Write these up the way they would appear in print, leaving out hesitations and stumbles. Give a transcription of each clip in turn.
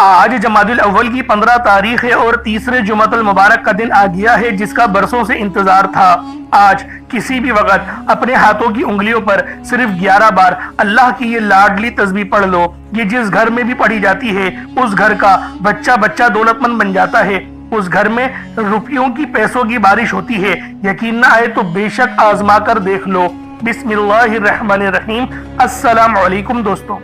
آج جمادی الاول کی 15 تاریخ ہے اور تیسرے جمعۃ المبارک کا دن آ گیا ہے جس کا برسوں سے انتظار تھا۔ آج کسی بھی وقت اپنے ہاتھوں کی انگلیوں پر صرف 11 بار اللہ کی یہ لاڈلی تسبیح پڑھ لو۔ یہ جس گھر میں بھی پڑھی جاتی ہے اس گھر کا بچہ بچہ دولت مند بن جاتا ہے، اس گھر میں روپیوں کی پیسوں کی بارش ہوتی ہے۔ یقین نہ آئے تو بے شک آزما کر دیکھ لو۔ بسم اللہ الرحمن الرحیم۔ السلام علیکم دوستوں،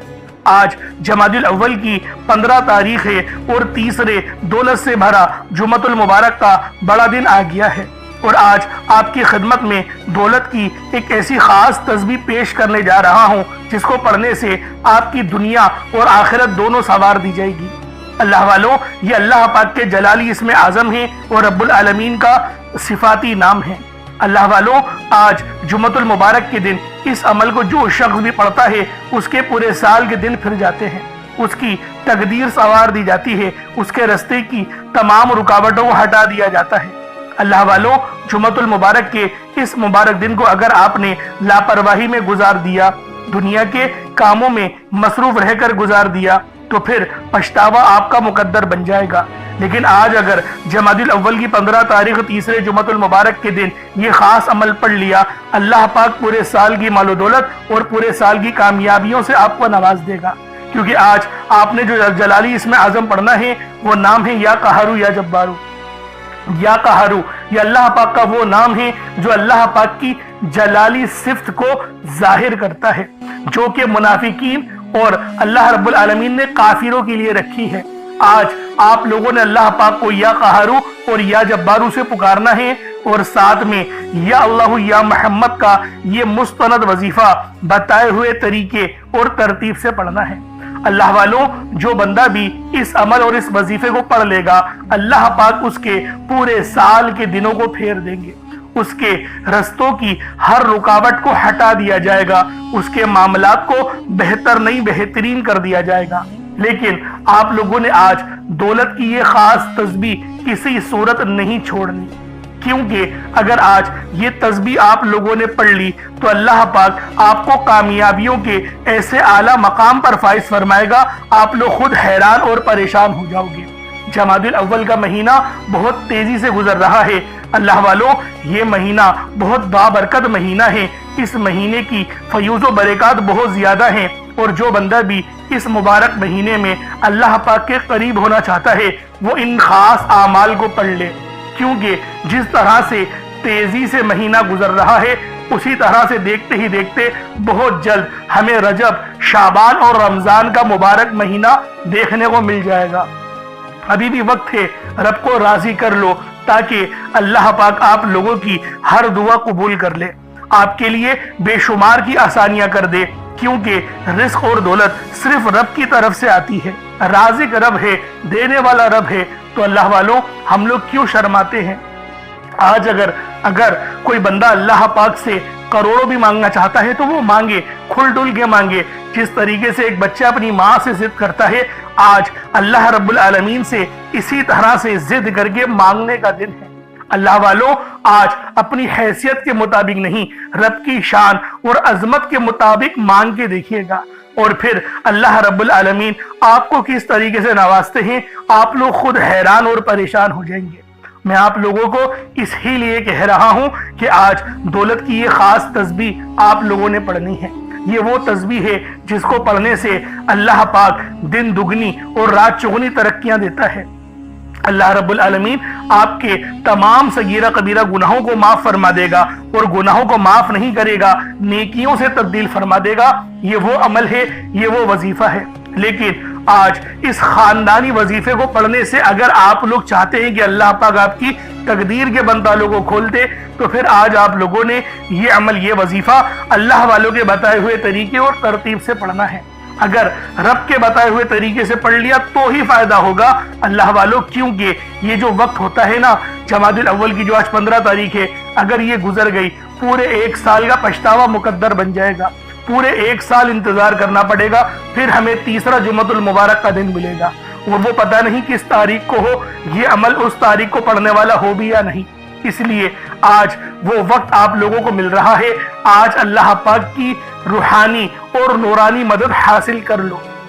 آج جمادی الاول کی 15 تاریخ ہے اور تیسرے دولت سے بھرا جمعۃ المبارک کا بڑا دن آ گیا ہے، اور آج آپ کی خدمت میں دولت کی ایک ایسی خاص تسبیح پیش کرنے جا رہا ہوں جس کو پڑھنے سے آپ کی دنیا اور آخرت دونوں سنوار دی جائے گی۔ اللہ والوں، یہ اللہ پاک کے جلالی اسم اعظم ہیں اور رب العالمین کا صفاتی نام ہے۔ اللہ والوں، آج جمعۃ المبارک کے دن اس عمل کو جو شخص بھی پڑھتا ہے اس کے پورے سال کے دن پھر جاتے ہیں، اس کی تقدیر سنوار دی جاتی ہے، اس کے راستے کی تمام رکاوٹوں کو ہٹا دیا جاتا ہے۔ اللہ والوں، جمعۃ المبارک کے اس مبارک دن کو اگر آپ نے لاپرواہی میں گزار دیا، دنیا کے کاموں میں مصروف رہ کر گزار دیا، تو پھر پچھتاوا آپ کا مقدر بن جائے گا۔ لیکن آج اگر جمادی الاول کی 15 تاریخ تیسرے جمعۃ المبارک کے دن یہ خاص عمل پڑھ لیا، اللہ پاک پورے سال کی مال و دولت اور پورے سال کی کامیابیوں سے آپ کو نواز دے گا، کیونکہ آج آپ نے جو جلالی اسم اعظم پڑھنا ہے وہ نام ہے یا قہارو یا جبارو۔ یا قہارو یہ اللہ پاک کا وہ نام ہے جو اللہ پاک کی جلالی صفت کو ظاہر کرتا ہے، جو کہ منافقین اور اللہ رب العالمین نے کافروں کے لیے رکھی ہے۔ آج آپ لوگوں نے اللہ پاک کو یا قہارو اور یا جبارو سے پکارنا ہے، اور ساتھ میں یا اللہ یا محمد کا یہ مستند وظیفہ بتائے ہوئے طریقے اور ترتیب سے پڑھنا ہے۔ اللہ والوں، جو بندہ بھی اس عمل اور اس وظیفے کو پڑھ لے گا، اللہ پاک اس کے پورے سال کے دنوں کو پھیر دیں گے، اس کے رستوں کی ہر رکاوٹ کو ہٹا دیا جائے گا، اس کے معاملات کو بہتر نہیں بہترین کر دیا جائے گا۔ لیکن آپ لوگوں نے آج دولت کی یہ خاص تسبیح کسی صورت نہیں چھوڑنی، کیونکہ اگر آج یہ تسبیح آپ لوگوں نے پڑھ لی تو اللہ پاک آپ کو کامیابیوں کے ایسے اعلیٰ مقام پر فائز فرمائے گا، آپ لوگ خود حیران اور پریشان ہو جاؤ گے۔ جمادی الاول کا مہینہ بہت تیزی سے گزر رہا ہے۔ اللہ والوں، یہ مہینہ بہت بابرکت مہینہ ہے، اس مہینے کی فیوز و برکات بہت زیادہ ہیں، اور جو بندہ بھی اس مبارک مہینے میں اللہ پاک کے قریب ہونا چاہتا ہے وہ ان خاص اعمال کو پڑھ لے، کیونکہ جس طرح سے تیزی سے مہینہ گزر رہا ہے اسی طرح سے دیکھتے ہی دیکھتے بہت جلد ہمیں رجب، شعبان اور رمضان کا مبارک مہینہ دیکھنے کو مل جائے گا۔ ابھی بھی وقت ہے، رب کو راضی کر لو تاکہ اللہ پاک آپ لوگوں کی ہر دعا قبول کر لے، آپ کے لیے بے شمار کی آسانیاں کر دے، کیونکہ رزق اور دولت صرف رب کی طرف سے آتی ہے۔ رازق رب ہے، دینے والا رب ہے، تو اللہ والوں ہم لوگ کیوں شرماتے ہیں؟ آج اگر کوئی بندہ اللہ پاک سے کروڑوں بھی مانگنا چاہتا ہے تو وہ مانگے، کھل ڈل کے مانگے، جس طریقے سے ایک بچہ اپنی ماں سے ضد کرتا ہے، آج اللہ رب العالمین سے اسی طرح سے ضد کر کے مانگنے کا دن ہے۔ اللہ والوں، آج اپنی حیثیت کے مطابق نہیں، رب کی شان اور عظمت کے مطابق مانگ کے دیکھیے گا، اور پھر اللہ رب العالمین آپ کو کس طریقے سے نوازتے ہیں آپ لوگ خود حیران اور پریشان ہو جائیں گے۔ میں آپ لوگوں کو اس ہی لیے کہہ رہا ہوں کہ آج دولت کی یہ خاص تسبیح آپ لوگوں نے پڑھنی ہے۔ یہ وہ تسبیح ہے جس کو پڑھنے سے اللہ پاک دن دگنی اور رات چگنی ترقیاں دیتا ہے۔ اللہ رب العالمین آپ کے تمام صغیرہ کبیرہ گناہوں کو معاف فرما دے گا، اور گناہوں کو معاف نہیں کرے گا، نیکیوں سے تبدیل فرما دے گا۔ یہ وہ عمل ہے، یہ وہ وظیفہ ہے۔ لیکن آج اس خاندانی وظیفے کو پڑھنے سے اگر آپ لوگ چاہتے ہیں کہ اللہ پاک آپ کی تقدیر کے بندالوں کو کھول دے، تو پھر آج آپ لوگوں نے یہ عمل، یہ وظیفہ اللہ والوں کے بتائے ہوئے طریقے اور ترتیب سے پڑھنا ہے۔ اگر رب کے بتائے ہوئے طریقے سے پڑھ لیا تو ہی فائدہ ہوگا اللہ والوں، کیونکہ یہ جو وقت ہوتا ہے نا جمادی الاول کی جو آج 15 تاریخ ہے، اگر یہ گزر گئی پورے ایک سال کا پچھتاوا مقدر بن جائے گا، پورے ایک سال انتظار کرنا پڑے گا، پھر ہمیں تیسرا جمعۃ المبارک کا دن ملے گا، اور وہ پتہ نہیں کس تاریخ کو ہو، یہ عمل اس تاریخ کو پڑھنے والا ہو بھی یا نہیں۔ اس لیے آج وہ وقت آپ لوگوں کو مل رہا ہے، آج اللہ پاک کی روحانی اور نورانی مدد حاصل کر لو۔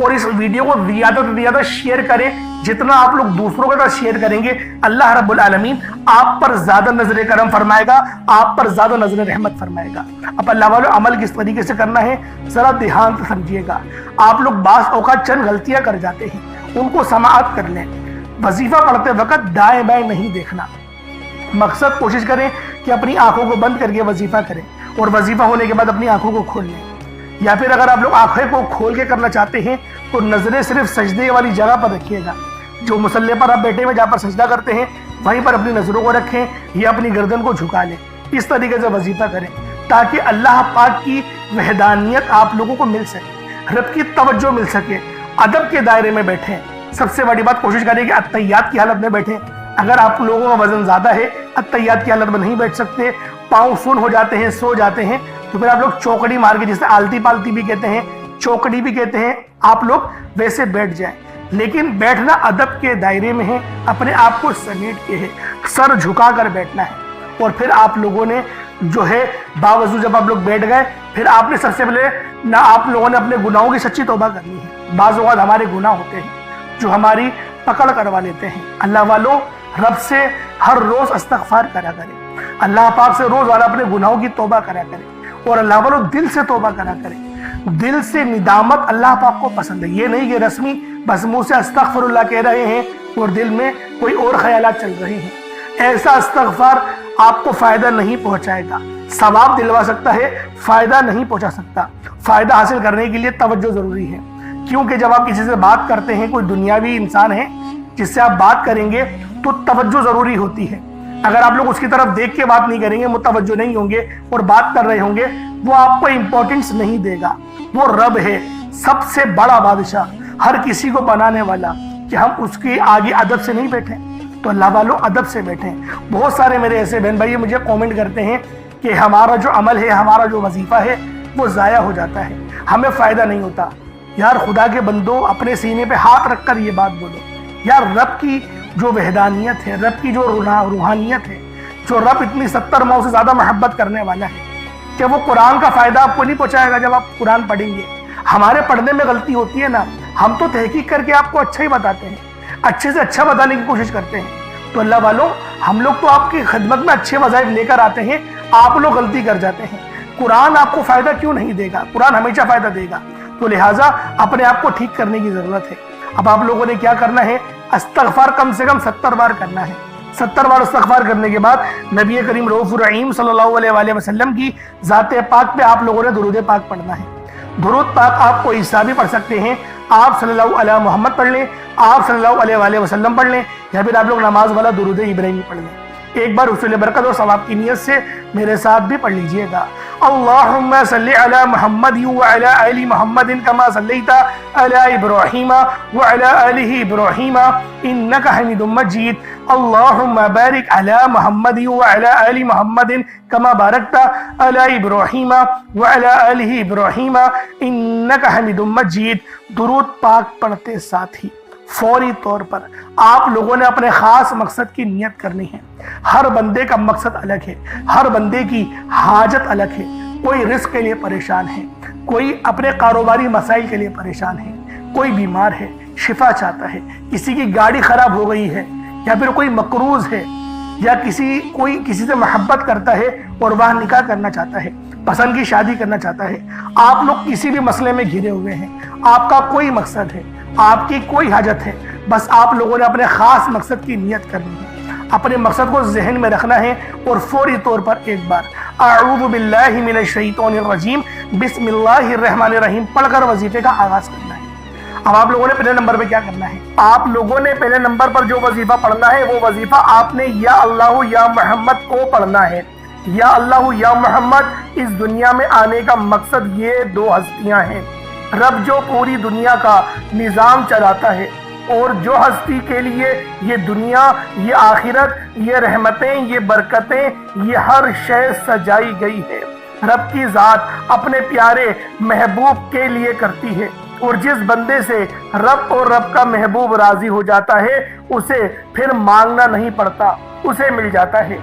اور اس ویڈیو کو زیادہ سے زیادہ شیئر کریں. جتنا آپ لوگ دوسروں کے ساتھ شیئر کریں گے اللہ رب العالمین آپ پر زیادہ نظر کرم فرمائے گا, آپ پر زیادہ نظر رحمت فرمائے گا. اب اللہ والوں عمل کس طریقے سے کرنا ہے ذرا دھیان سے سمجھیے گا. آپ لوگ بعض اوقات چند غلطیاں کر جاتے ہیں, ان کو سماعت کر لیں. وظیفہ پڑھتے وقت دائیں بائیں نہیں دیکھنا. مقصد کوشش کریں کہ اپنی آنکھوں کو بند کر کے وظیفہ کریں, اور وظیفہ ہونے کے بعد اپنی آنکھوں کو کھول لیں. یا پھر اگر آپ لوگ آنکھیں کو کھول کے کرنا چاہتے ہیں تو نظریں صرف سجدے والی جگہ پر رکھیے گا. جو مصلی پر آپ بیٹھے ہوئے جہاں پر سجدہ کرتے ہیں وہیں پر اپنی نظروں کو رکھیں یا اپنی گردن کو جھکا لیں. اس طریقے سے وظیفہ کریں تاکہ اللہ پاک کی وحدانیت آپ لوگوں کو مل سکے, رب کی توجہ مل سکے. ادب کے دائرے میں بیٹھیں. سب سے بڑی بات کوشش کریں کہ اتحیات کی حالت میں بیٹھیں. اگر آپ لوگوں کا وزن زیادہ ہے اتحیات کی حالت میں نہیں بیٹھ سکتے, پاؤں سن ہو جاتے ہیں, سو جاتے ہیں, تو پھر آپ لوگ چوکڑی مار کے, جسے آلتی پالتی بھی کہتے ہیں, چوکڑی بھی کہتے ہیں, آپ لوگ ویسے بیٹھ جائیں. لیکن بیٹھنا ادب کے دائرے میں ہے, اپنے آپ کو سمیٹ کے ہے, سر جھکا کر بیٹھنا ہے. اور پھر آپ لوگوں نے جو ہے باوضو جب آپ لوگ بیٹھ گئے پھر آپ نے سب سے پہلے نہ آپ لوگوں نے اپنے گناہوں کی سچی توبہ کرنی ہے. بعض اوقات ہمارے گناہ ہوتے ہیں جو ہماری پکڑ کروا لیتے ہیں. اللہ والوں رب سے ہر روز استغفار کرا کریں, اللہ پاک سے روزانہ اپنے گناہوں کی توبہ کرا کریں, اور اللہ والوں دل سے توبہ کرا کریں. دل سے ندامت اللہ پاک کو پسند ہے. یہ نہیں کہ رسمی بس منہ سے استغفر اللہ کہہ رہے ہیں اور دل میں کوئی اور خیالات چل رہے ہیں. ایسا استغفار آپ کو فائدہ نہیں پہنچائے گا. ثواب دلوا سکتا ہے, فائدہ نہیں پہنچا سکتا. فائدہ حاصل کرنے کے لیے توجہ ضروری ہے, کیونکہ جب آپ کسی سے بات کرتے ہیں, کوئی دنیاوی انسان ہے جس سے آپ بات کریں گے تو توجہ ضروری ہوتی ہے. اگر آپ لوگ اس کی طرف دیکھ کے بات نہیں کریں گے, متوجہ نہیں ہوں گے اور بات کر رہے ہوں گے, وہ آپ کو امپورٹنس نہیں دے گا. وہ رب ہے, سب سے بڑا بادشاہ, ہر کسی کو بنانے والا, کہ ہم اس کے آگے ادب سے نہیں بیٹھیں. تو اللہ والوں ادب سے بیٹھیں. بہت سارے میرے ایسے بہن بھائی مجھے کومنٹ کرتے ہیں کہ ہمارا جو عمل ہے, ہمارا جو وظیفہ ہے وہ ضائع ہو جاتا ہے, ہمیں فائدہ نہیں ہوتا. یار خدا کے بندو, اپنے سینے پہ ہاتھ رکھ کر یہ بات بولو. یار رب کی جو وحدانیت ہے, رب کی جو روحانیت ہے, جو رب اتنی 70 ماؤں سے زیادہ محبت کرنے والا ہے, کہ وہ قرآن کا فائدہ آپ کو نہیں پہنچائے گا جب آپ قرآن پڑھیں گے. ہمارے پڑھنے میں غلطی ہوتی ہے نا, ہم تو تحقیق کر کے آپ کو اچھا ہی بتاتے ہیں, اچھے سے اچھا بتانے کی کوشش کرتے ہیں. تو اللہ والوں ہم لوگ تو آپ کی خدمت میں اچھے وظائف لے کر آتے ہیں, آپ لوگ غلطی کر جاتے ہیں. قرآن آپ کو فائدہ کیوں نہیں دے گا؟ قرآن ہمیشہ فائدہ دے گا. تو لہٰذا اپنے آپ کو ٹھیک کرنے کی ضرورت ہے. اب آپ لوگوں نے کیا کرنا ہے, استغفار کم سے کم 70 بار کرنا ہے. 70 بار استغفار کرنے کے بعد نبی کریم رؤوف الرحیم صلی اللہ علیہ وآلہ وسلم کی ذات پاک پہ آپ لوگوں نے درود پاک پڑھنا ہے. درود پاک آپ کو عیسیٰ بھی پڑھ سکتے ہیں, آپ صلی اللہ علیہ محمد پڑھ لیں, آپ صلی اللہ علیہ وآلہ وسلم پڑھ لیں, یا پھر آپ لوگ نماز والا درود ابراہیمی پڑھ لیں. ایک بار حصول برکت اور ثواب کی نیت سے میرے ساتھ بھی پڑھ لیجئے گا. اللہم صلی علی محمد وعلی آل محمد کما صلیت علی ابراہیم وعلی آل ابراہیم انکا حمید مجید. اللہم بارک علی محمد وعلی آل محمد کما بارکت علی ابراہیم وعلی آل ابراہیم انکا حمید مجید. درود پاک پڑھتے ساتھ ہی فوری طور پر آپ لوگوں نے اپنے خاص مقصد کی نیت کرنی ہے. ہر بندے کا مقصد الگ ہے, ہر بندے کی حاجت الگ ہے. کوئی رزق کے لیے پریشان ہے, کوئی اپنے کاروباری مسائل کے لیے پریشان ہے, کوئی بیمار ہے شفا چاہتا ہے, کسی کی گاڑی خراب ہو گئی ہے, یا پھر کوئی مقروض ہے, یا کوئی کسی سے محبت کرتا ہے اور وہاں نکاح کرنا چاہتا ہے, پسند کی شادی کرنا چاہتا ہے. آپ لوگ کسی بھی مسئلے میں گھرے ہوئے ہیں, آپ کا کوئی مقصد ہے, آپ کی کوئی حاجت ہے, بس آپ لوگوں نے اپنے خاص مقصد کی نیت کرنی ہے. اپنے مقصد کو ذہن میں رکھنا ہے اور فوری طور پر ایک بار اعوذ باللہ من الشیطان الرجیم بسم اللہ الرحمن الرحیم پڑھ کر وظیفے کا آغاز کرنا ہے. اب آپ لوگوں نے پہلے نمبر پہ کیا کرنا ہے, آپ لوگوں نے پہلے نمبر پر جو وظیفہ پڑھنا ہے وہ وظیفہ آپ نے یا اللہ یا محمد کو پڑھنا ہے. یا اللہ یا محمد اس دنیا میں آنے کا مقصد یہ دو ہستیاں ہیں. رب جو پوری دنیا کا نظام چلاتا ہے, اور جو ہستی کے لیے یہ دنیا, یہ آخرت, یہ رحمتیں, یہ برکتیں, یہ ہر شے سجائی گئی ہے, رب کی ذات اپنے پیارے محبوب کے لیے کرتی ہے. اور جس بندے سے رب اور رب کا محبوب راضی ہو جاتا ہے اسے پھر مانگنا نہیں پڑتا, اسے مل جاتا ہے.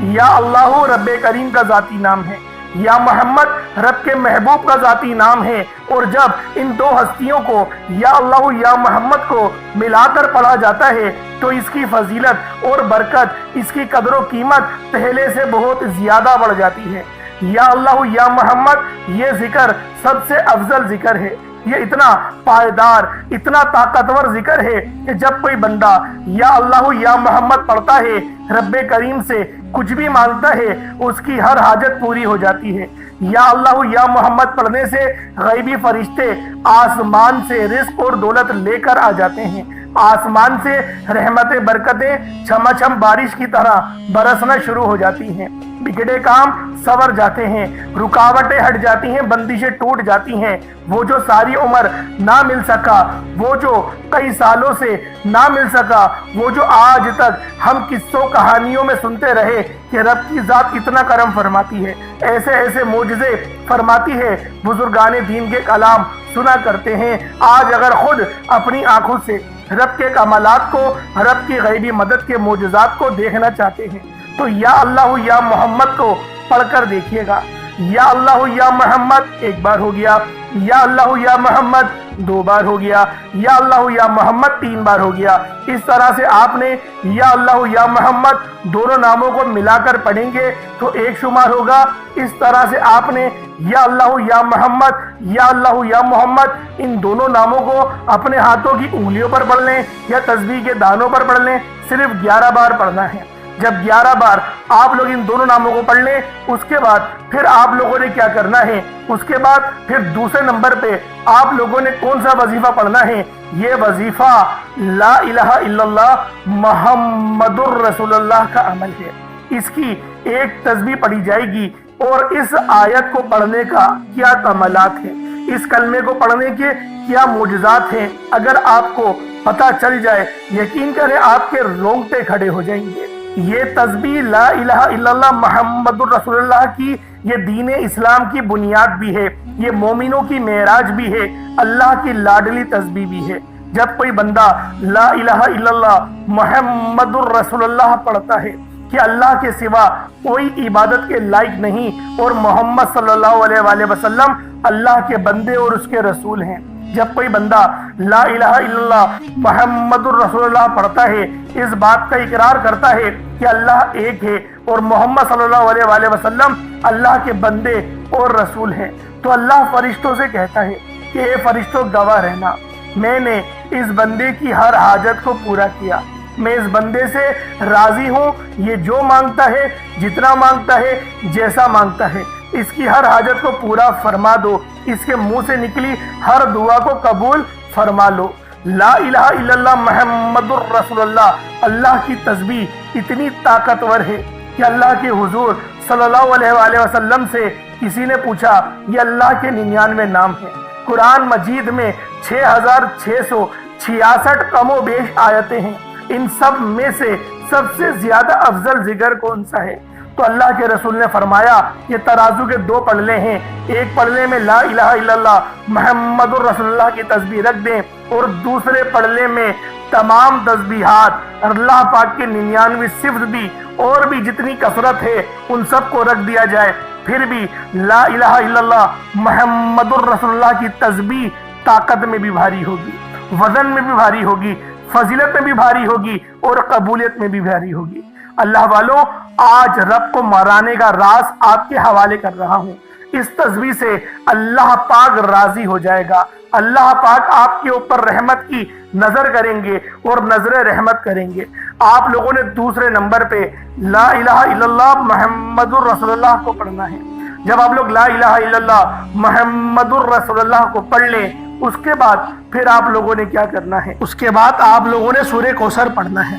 یا اللہ رب کریم کا ذاتی نام ہے. یا محمد رب کے محبوب کا ذاتی نام ہے، اور جب ان دو ہستیوں کو یا اللہ یا محمد کو ملا کر پڑھا جاتا ہے تو اس کی فضیلت اور برکت، اس کی قدر و قیمت پہلے سے بہت زیادہ بڑھ جاتی ہے۔ یا اللہ یا محمد یہ ذکر سب سے افضل ذکر ہے۔ یہ اتنا پائیدار، اتنا طاقتور ذکر ہے کہ جب کوئی بندہ یا اللہ یا محمد پڑھتا ہے، رب کریم سے کچھ بھی مانگتا ہے، اس کی ہر حاجت پوری ہو جاتی ہے۔ یا اللہ یا محمد پڑھنے سے غیبی فرشتے آسمان سے رزق اور دولت لے کر آ جاتے ہیں، آسمان سے رحمت برکتیں چھما چھم بارش کی طرح برسنا شروع ہو جاتی ہیں، بگڑے کام سنور جاتے ہیں، رکاوٹیں ہٹ جاتی ہیں، بندشیں ٹوٹ جاتی ہیں۔ وہ جو ساری عمر نہ مل سکا، وہ جو کئی سالوں سے نہ مل سکا، وہ جو آج تک ہم قصوں کہانیوں میں سنتے رہے کہ رب کی ذات اتنا کرم فرماتی ہے، ایسے ایسے معجزے فرماتی ہے، بزرگان دین کے کلام سنا کرتے ہیں، آج اگر خود اپنی آنکھوں سے رب کے کمالات کو، رب کی غیبی مدد کے معجزات کو دیکھنا چاہتے ہیں تو یا اللہ یا محمد کو پڑھ کر دیکھیے گا۔ یا اللہ یا محمد ایک بار ہو گیا، یا اللہ یا محمد دو بار ہو گیا، یا اللہ یا محمد تین بار ہو گیا۔ اس طرح سے آپ نے یا اللہ یا محمد دونوں ناموں کو ملا کر پڑھیں گے تو ایک شمار ہوگا۔ اس طرح سے آپ نے یا اللہ یا محمد، یا اللہ یا محمد ان دونوں ناموں کو اپنے ہاتھوں کی انگلیوں پر پڑھ لیں یا تسبیح کے دانوں پر پڑھ لیں، صرف 11 بار پڑھنا ہے۔ جب 11 بار آپ لوگ ان دونوں ناموں کو پڑھ لیں، اس کے بعد پھر آپ لوگوں نے کیا کرنا ہے، اس کے بعد پھر دوسرے نمبر پہ آپ لوگوں نے کون سا وظیفہ پڑھنا ہے؟ یہ وظیفہ لا الہ الا اللہ محمد الرسول اللہ کا عمل ہے۔ اس کی ایک تسبیح پڑھی جائے گی اور اس آیت کو پڑھنے کا کیا کمالات ہیں، اس کلمے کو پڑھنے کے کیا معجزات ہیں، اگر آپ کو پتہ چل جائے یقین کریں آپ کے رونگٹے کھڑے ہو جائیں گے۔ یہ تسبیح لا الہ الا اللہ محمد الرسول اللہ کی یہ دین اسلام کی بنیاد بھی ہے، یہ مومنوں کی معراج بھی ہے، اللہ کی لاڈلی تسبیح بھی ہے۔ جب کوئی بندہ لا الہ الا اللہ محمد الرسول اللہ پڑھتا ہے کہ اللہ کے سوا کوئی عبادت کے لائق نہیں اور محمد صلی اللہ علیہ وآلہ وسلم اللہ کے بندے اور اس کے رسول ہیں، جب کوئی بندہ لا الہ الا اللہ محمد الرسول اللہ پڑھتا ہے، اس بات کا اقرار کرتا ہے کہ اللہ ایک ہے اور محمد صلی اللہ علیہ وآلہ وسلم اللہ کے بندے اور رسول ہیں، تو اللہ فرشتوں سے کہتا ہے کہ اے فرشتوں گواہ رہنا، میں نے اس بندے کی ہر حاجت کو پورا کیا، میں اس بندے سے راضی ہوں، یہ جو مانگتا ہے، جتنا مانگتا ہے، جیسا مانگتا ہے، اس کی ہر حاجت کو پورا فرما دو، اس کے منہ سے نکلی ہر دعا کو قبول فرما لو۔ لا الہ الا اللہ محمد الرسول اللہ، اللہ کی تسبیح اتنی طاقتور ہے کہ اللہ کے حضور صلی اللہ علیہ وآلہ وسلم سے کسی نے پوچھا، یہ اللہ کے 99 نام ہیں، قرآن مجید میں 6666 کم و بیش آیتیں ہیں، ان سب میں سے سب سے زیادہ افضل ذکر کون سا ہے؟ تو اللہ کے رسول نے فرمایا یہ ترازو کے 2 پلڑے ہیں، ایک پلڑے میں لا الہ الا اللہ محمد الرسول اللہ کی تسبیح رکھ دیں اور دوسرے پلڑے میں تمام تسبیحات اللہ پاک کے 99 صفت بھی اور بھی جتنی کثرت ہے ان سب کو رکھ دیا جائے، پھر بھی لا الہ الا اللہ محمد الرسول اللہ کی تسبیح طاقت میں بھی بھاری ہوگی، وزن میں بھی بھاری ہوگی، فضیلت میں بھی بھاری ہوگی اور قبولیت میں بھی بھاری ہوگی۔ اللہ والوں، آج رب کو مرانے کا راز آپ کے حوالے کر رہا ہوں، اس تسبیح سے اللہ پاک راضی ہو جائے گا، اللہ پاک آپ کے اوپر رحمت کی نظر کریں گے اور نظر رحمت کریں گے۔ آپ لوگوں نے دوسرے نمبر پہ لا الہ الا اللہ محمد الرسول اللہ کو پڑھنا ہے۔ جب آپ لوگ لا الہ الا اللہ محمد الرسول اللہ کو پڑھ لیں، اس کے بعد پھر آپ لوگوں نے کیا کرنا ہے؟ اس کے بعد آپ لوگوں نے سورہ کوثر پڑھنا ہے۔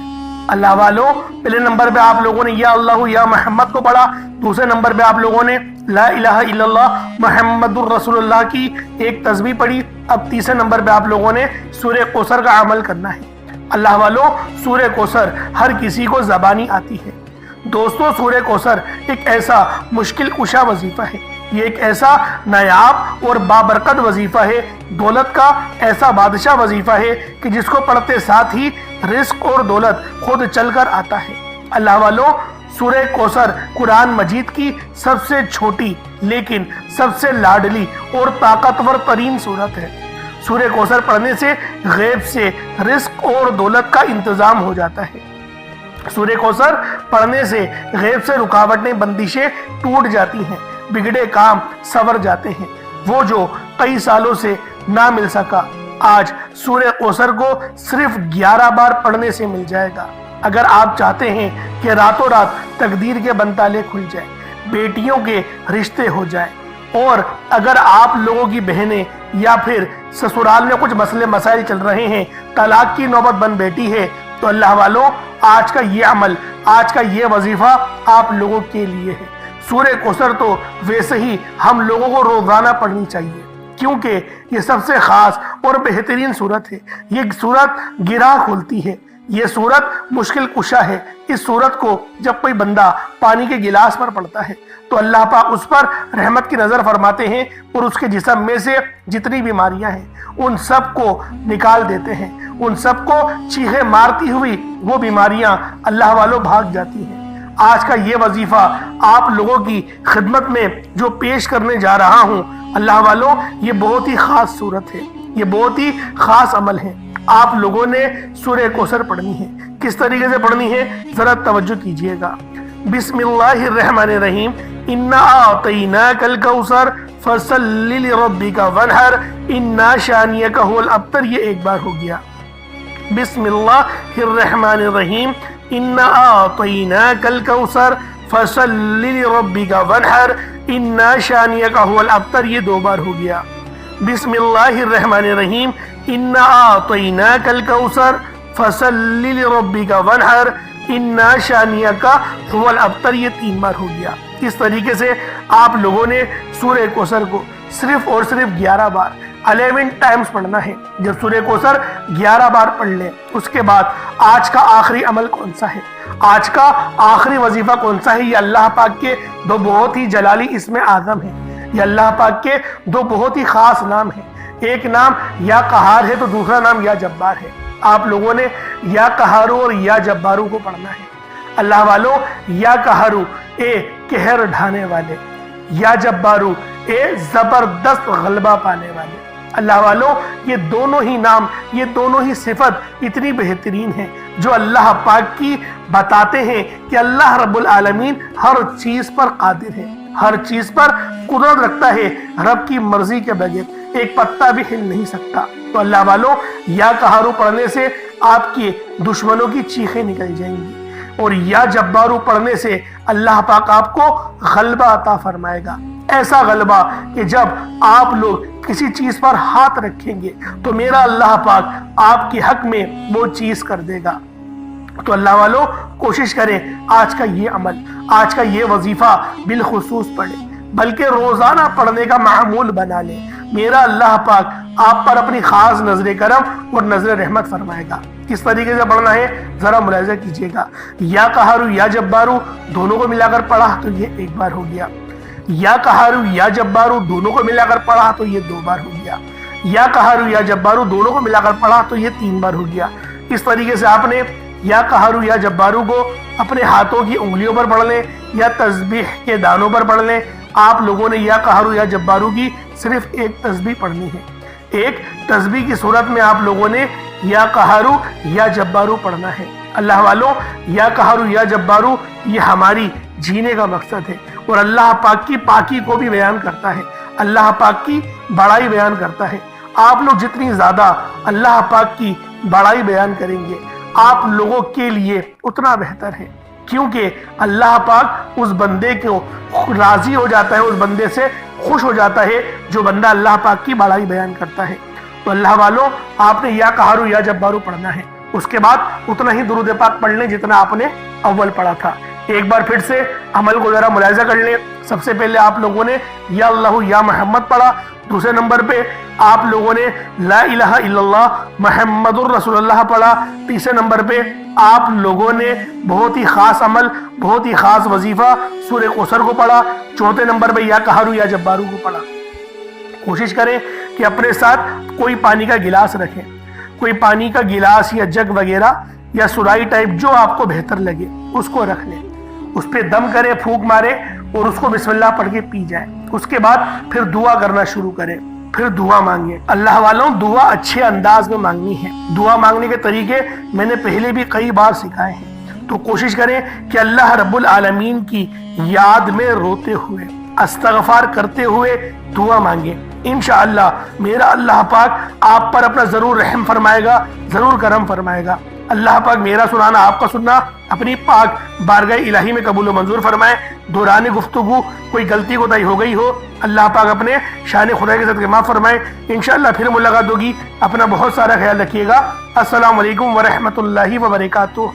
اللہ والوں، پہلے نمبر پہ آپ لوگوں نے یا اللہ یا محمد کو پڑھا، دوسرے نمبر پہ آپ لوگوں نے لا الہ الا اللہ محمد الرسول اللہ کی ایک تسبیح پڑھی، اب تیسرے نمبر پہ آپ لوگوں نے سورہ کوثر کا عمل کرنا ہے۔ اللہ والوں، سورہ کوثر ہر کسی کو زبانی آتی ہے۔ دوستو، سورہ کوثر ایک ایسا مشکل کشا وظیفہ ہے، یہ ایک ایسا نایاب اور بابرکت وظیفہ ہے، دولت کا ایسا بادشاہ وظیفہ ہے کہ جس کو پڑھتے ساتھ ہی رزق اور دولت خود چل کر آتا ہے۔ اللہ والوں، سورہ کوثر قرآن مجید کی سب سے چھوٹی لیکن سب سے لاڈلی اور طاقتور ترین سورت ہے۔ سورہ کوثر پڑھنے سے غیب سے رزق اور دولت کا انتظام ہو جاتا ہے۔ سورہ کوثر پڑھنے سے غیب سے رکاوٹیں بندشیں ٹوٹ جاتی ہیں، بگڑے کام سنور جاتے ہیں۔ وہ جو کئی سالوں سے نہ مل سکا آج سورہ کوثر کو صرف 11 بار پڑھنے سے مل جائے گا۔ اگر آپ چاہتے ہیں کہ راتوں رات تقدیر کے بنتالے کھل جائیں، بیٹیوں کے رشتے ہو جائیں، اور اگر آپ لوگوں کی بہنیں یا پھر سسرال میں کچھ مسئلے مسائل چل رہے ہیں، طلاق کی نوبت بن بیٹھی ہے، تو اللہ والوں آج کا یہ عمل، آج کا یہ وظیفہ آپ لوگوں کے لیے ہے۔ سورہ کوثر تو ویسے ہی ہم لوگوں کو روزانہ پڑھنی چاہیے، کیونکہ یہ سب سے خاص اور بہترین سورت ہے۔ یہ سورت گرہ کھولتی ہے، یہ سورت مشکل کشا ہے۔ اس سورت کو جب کوئی بندہ پانی کے گلاس پر پڑھتا ہے تو اللہ پاک اس پر رحمت کی نظر فرماتے ہیں اور اس کے جسم میں سے جتنی بیماریاں ہیں ان سب کو نکال دیتے ہیں، ان سب کو چیخیں مارتی ہوئی وہ بیماریاں اللہ والوں بھاگ جاتی ہیں۔ آج کا یہ وظیفہ آپ لوگوں کی خدمت میں جو پیش کرنے جا رہا ہوں، اللہ والوں یہ بہت ہی خاص صورت ہے، یہ بہت ہی خاص عمل ہے۔ آپ لوگوں نے سورہ کوثر پڑھنی ہے۔ کس طریقے سے پڑھنی ہے ذرا توجہ کیجئے گا۔ بسم اللہ الرحمن الرحیم، انا اعطیناک الکوثر فصلی لربک وانحر انا شانیک هو الابتر، یہ ایک بار ہو گیا۔ بسم اللہ الرحمن الرحیم، انا اعطیناک الکوثر فصلی لربک وانحر انا شانیک هو الابتر، یہ دو بار ہو گیا۔ بسم اللہ الرحمن الرحیم، انا اعطیناک الکوثر فصلی لربک وانحر انا شانیک هو الابتر، یہ 3 بار ہو گیا۔ اس طریقے سے آپ لوگوں نے سورہ کوثر کو صرف اور صرف 11 بار 11 ٹائمز پڑھنا ہے۔ جب سورہ کوثر 11 بار پڑھ لیں اس کے بعد آج کا آخری عمل کون سا ہے، آج کا آخری وظیفہ کون سا ہے، یہ اللہ پاک کے دو بہت ہی جلالی اسم اعظم ہیں، یہ اللہ پاک کے دو بہت ہی خاص نام ہیں۔ ایک نام یا قہار ہے تو دوسرا نام یا جبار ہے۔ آپ لوگوں نے یا قہارو اور یا جبارو کو پڑھنا ہے۔ اللہ والوں یا قہارو اے قہر ڈھانے والے، یا جبارو اے زبردست غلبہ پانے والے۔ اللہ والوں یہ دونوں ہی نام، یہ دونوں ہی صفت اتنی بہترین ہیں جو اللہ پاک کی بتاتے ہیں کہ اللہ رب العالمین ہر چیز پر قادر ہے، ہر چیز پر قدرت رکھتا ہے، رب کی مرضی کے بغیر ایک پتا بھی ہل نہیں سکتا۔ تو اللہ والوں یا قہارو پڑھنے سے آپ کے دشمنوں کی چیخیں نکل جائیں گی، اور یا جبارو پڑھنے سے اللہ پاک آپ کو غلبہ عطا فرمائے گا، ایسا غلبہ کہ جب آپ لوگ کسی چیز پر ہاتھ رکھیں گے تو میرا اللہ پاک آپ کے حق میں وہ چیز کر دے گا۔ تو اللہ والوں کوشش کریں آج کا یہ عمل، آج کا یہ وظیفہ بالخصوص پڑھیں، بلکہ روزانہ پڑھنے کا معمول بنا لیں۔ میرا اللہ پاک آپ پر اپنی خاص نظر کرم اور نظر رحمت فرمائے گا۔ کس طریقے سے پڑھنا ہے ذرا ملاحظہ کیجئے گا۔ یا قہارو یا جبارو دونوں کو ملا کر پڑھا تو یہ 1 بار ہو گیا، یا قہارو یا جبارو دونوں کو ملا کر پڑھا تو یہ 2 بار ہو گیا، یا قہارو یا جبارو دونوں کو ملا کر پڑھا تو یہ 3 بار ہو گیا۔ اس طریقے سے آپ نے یا قہارو یا جبارو کو اپنے ہاتھوں کی انگلیوں پر پڑھ لیں یا تسبیح کے دانوں پر پڑھ لیں۔ آپ لوگوں نے یا قہارو یا جبارو کی صرف ایک تسبیح پڑھنی ہے، ایک تسبیح کی صورت میں آپ لوگوں نے یا قہارو یا جبارو پڑھنا ہے۔ اللہ والوں یا قہارو یا جبارو یہ ہماری جینے کا مقصد ہے، اور اللہ پاک کی پاکی کو بھی بیان کرتا ہے، اللہ پاک کی بڑائی بیان کرتا ہے۔ آپ لوگ جتنی زیادہ اللہ پاک کی بڑائی بیان کریں گے آپ لوگوں کے لیے اتنا بہتر ہے، کیونکہ اللہ پاک اس بندے کو راضی ہو جاتا ہے، اس بندے سے خوش ہو جاتا ہے جو بندہ اللہ پاک کی بڑائی بیان کرتا ہے۔ تو اللہ والوں آپ نے یا قہارو یا جبارو پڑھنا ہے، اس کے بعد اتنا ہی درود پاک پڑھ لیں جتنا آپ نے اول پڑھا تھا۔ ایک بار پھر سے عمل کو ذرا ملاحظہ کر لیں۔ سب سے پہلے آپ لوگوں نے یا اللہ یا محمد پڑھا، دوسرے نمبر پہ آپ لوگوں نے لا الہ الا اللہ محمد الرسول اللہ پڑھا، تیسرے نمبر پہ آپ لوگوں نے بہت ہی خاص عمل، بہت ہی خاص وظیفہ سورہ کوثر کو پڑھا، چوتھے نمبر پہ یا قہارو یا جبارو کو پڑھا۔ کوشش کریں کہ اپنے ساتھ کوئی پانی کا گلاس رکھیں، کوئی پانی کا گلاس یا جگ وغیرہ یا سرائی ٹائپ جو آپ کو بہتر لگے اس کو رکھ لیں، اس پہ دم کرے، پھونک مارے اور اس کو بسم اللہ پڑھ کے پی جائے۔ اس کے بعد پھر دعا کرنا شروع کرے، پھر دعا مانگے۔ اللہ والوں، دعا اچھے انداز میں مانگنی ہے۔ دعا مانگنے کے طریقے میں نے پہلے بھی کئی بار سکھائے ہیں، تو کوشش کریں کہ اللہ رب العالمین کی یاد میں روتے ہوئے، استغفار کرتے ہوئے دعا مانگے۔ انشاءاللہ میرا اللہ پاک آپ پر اپنا ضرور رحم فرمائے گا، ضرور کرم فرمائے گا۔ اللہ پاک میرا سنانا، آپ کا سننا اپنی پاک بارگاہ الہی میں قبول و منظور فرمائے۔ دوران گفتگو کوئی غلطی کوتاہی ہو گئی ہو، اللہ پاک اپنے شان خدا کے صدقے معاف فرمائے۔ انشاءاللہ پھر ملاقات ہوگی۔ اپنا بہت سارا خیال رکھیے گا۔ السلام علیکم ورحمۃ اللہ وبرکاتہ۔